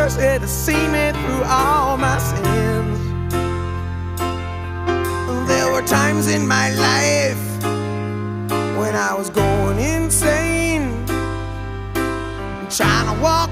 mercy to see me through all my sins. There were times in my life when I was going insane, trying to walk